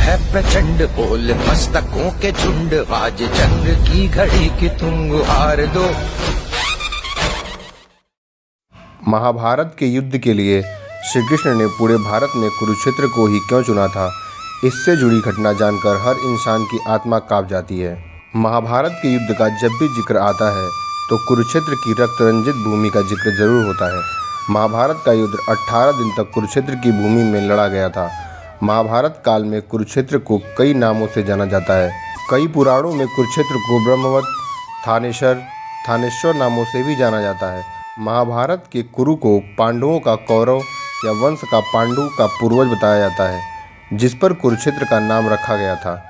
है प्रचंड, बोल मस्तकों के झुंड, आज चंद्र की घड़ी की तुम गुहार दो। महाभारत के युद्ध के लिए श्री कृष्ण ने पूरे भारत में कुरुक्षेत्र को ही क्यों चुना था, इससे जुड़ी घटना जानकर हर इंसान की आत्मा कांप जाती है। महाभारत के युद्ध का जब भी जिक्र आता है तो कुरुक्षेत्र की रक्त रंजित भूमि का जिक्र जरूर होता है। महाभारत का युद्ध 18 दिन तक कुरुक्षेत्र की भूमि में लड़ा गया था। महाभारत काल में कुरुक्षेत्र को कई नामों से जाना जाता है। कई पुराणों में कुरुक्षेत्र को ब्रह्मवत, थानेश्वर नामों से भी जाना जाता है। महाभारत के कुरु को पांडवों का कौरव या वंश का पांडु का पूर्वज बताया जाता है, जिस पर कुरुक्षेत्र का नाम रखा गया था।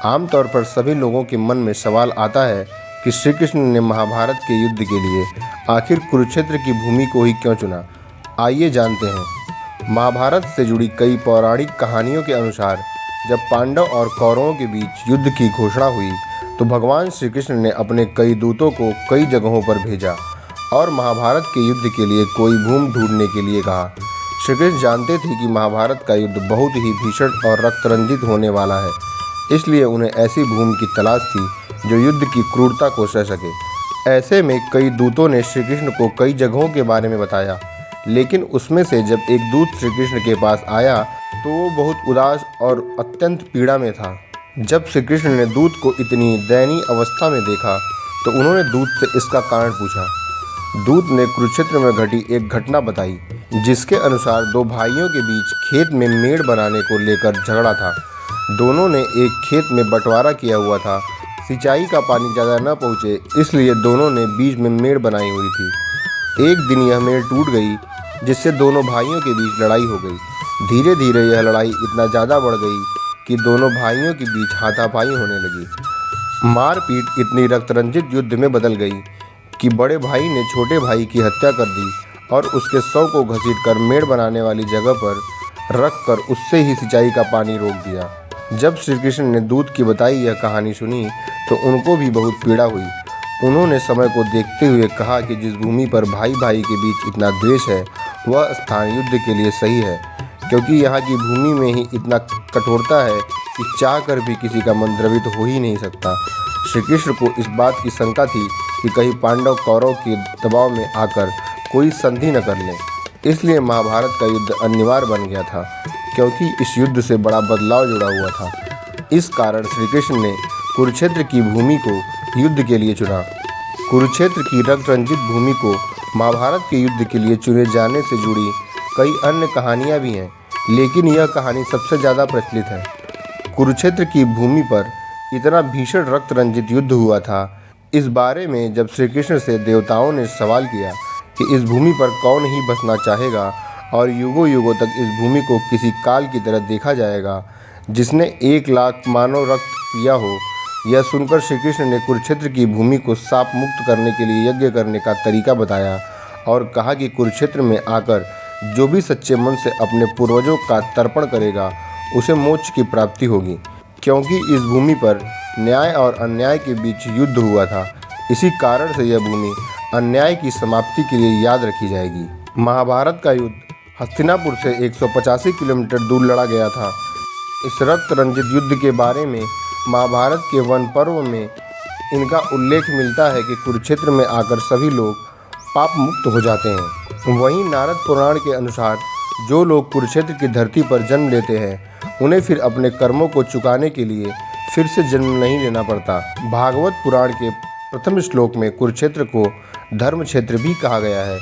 आमतौर पर सभी लोगों के मन में सवाल आता है कि श्री कृष्ण ने महाभारत के युद्ध के लिए आखिर कुरुक्षेत्र की भूमि को ही क्यों चुना। आइए जानते हैं। महाभारत से जुड़ी कई पौराणिक कहानियों के अनुसार जब पांडव और कौरवों के बीच युद्ध की घोषणा हुई तो भगवान श्री कृष्ण ने अपने कई दूतों को कई जगहों पर भेजा और महाभारत के युद्ध के लिए कोई भूमि ढूंढने के लिए कहा। श्री कृष्ण जानते थे कि महाभारत का युद्ध बहुत ही भीषण और रक्तरंजित होने वाला है, इसलिए उन्हें ऐसी भूमि की तलाश थी जो युद्ध की क्रूरता को सह सके। ऐसे में कई दूतों ने श्री कृष्ण को कई जगहों के बारे में बताया, लेकिन उसमें से जब एक दूत श्री कृष्ण के पास आया तो वो बहुत उदास और अत्यंत पीड़ा में था। जब श्री कृष्ण ने दूत को इतनी दयनीय अवस्था में देखा तो उन्होंने दूत से इसका कारण पूछा। दूत ने कुरुक्षेत्र में घटी एक घटना बताई, जिसके अनुसार दो भाइयों के बीच खेत में मेड़ बनाने को लेकर झगड़ा था। दोनों ने एक खेत में बंटवारा किया हुआ था। सिंचाई का पानी ज़्यादा न पहुँचे, इसलिए दोनों ने बीच में मेड़ बनाई हुई थी। एक दिन यह मेड़ टूट गई, जिससे दोनों भाइयों के बीच लड़ाई हो गई। धीरे धीरे यह लड़ाई इतना ज़्यादा बढ़ गई कि दोनों भाइयों के बीच हाथापाई होने लगी। मारपीट इतनी रक्तरंजित युद्ध में बदल गई कि बड़े भाई ने छोटे भाई की हत्या कर दी और उसके शव को घसीटकर मेड़ बनाने वाली जगह पर रखकर उससे ही सिंचाई का पानी रोक दिया। जब श्री कृष्ण ने दूत की बताई यह कहानी सुनी तो उनको भी बहुत पीड़ा हुई। उन्होंने समय को देखते हुए कहा कि जिस भूमि पर भाई भाई के बीच इतना द्वेष है वह स्थान युद्ध के लिए सही है, क्योंकि यहाँ की भूमि में ही इतना कठोरता है कि चाह कर भी किसी का मन द्रवित हो ही नहीं सकता। श्री कृष्ण को इस बात की शंका थी कि कहीं पांडव कौरव के दबाव में आकर कोई संधि न कर लें, इसलिए महाभारत का युद्ध अनिवार्य बन गया था, क्योंकि इस युद्ध से बड़ा बदलाव जुड़ा हुआ था। इस कारण श्री कृष्ण ने कुरुक्षेत्र की भूमि को युद्ध के लिए चुना। कुरुक्षेत्र की रक्त रंजित भूमि को महाभारत के युद्ध के लिए चुने जाने से जुड़ी कई अन्य कहानियाँ भी हैं, लेकिन यह कहानी सबसे ज़्यादा प्रचलित है। कुरुक्षेत्र की भूमि पर इतना भीषण रक्त रंजित युद्ध हुआ था, इस बारे में जब श्री कृष्ण से देवताओं ने सवाल किया कि इस भूमि पर कौन ही बसना चाहेगा और युगों युगों तक इस भूमि को किसी काल की तरह देखा जाएगा जिसने 1 लाख मानव रक्त पिया हो। यह सुनकर श्री कृष्ण ने कुरुक्षेत्र की भूमि को शाप मुक्त करने के लिए यज्ञ करने का तरीका बताया और कहा कि कुरुक्षेत्र में आकर जो भी सच्चे मन से अपने पूर्वजों का तर्पण करेगा उसे मोक्ष की प्राप्ति होगी, क्योंकि इस भूमि पर न्याय और अन्याय के बीच युद्ध हुआ था। इसी कारण से यह भूमि अन्याय की समाप्ति के लिए याद रखी जाएगी। महाभारत का युद्ध हस्तिनापुर से 185 किलोमीटर दूर लड़ा गया था। इस रक्त रंजित युद्ध के बारे में महाभारत के वन पर्व में इनका उल्लेख मिलता है कि कुरुक्षेत्र में आकर सभी लोग पाप मुक्त हो जाते हैं। वहीं नारद पुराण के अनुसार जो लोग कुरुक्षेत्र की धरती पर जन्म लेते हैं उन्हें फिर अपने कर्मों को चुकाने के लिए फिर से जन्म नहीं लेना पड़ता। भागवत पुराण के प्रथम श्लोक में कुरुक्षेत्र को धर्म क्षेत्र भी कहा गया है।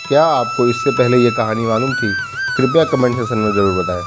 क्या आपको इससे पहले ये कहानी मालूम थी? कृपया कमेंट सेक्शन में ज़रूर बताएं।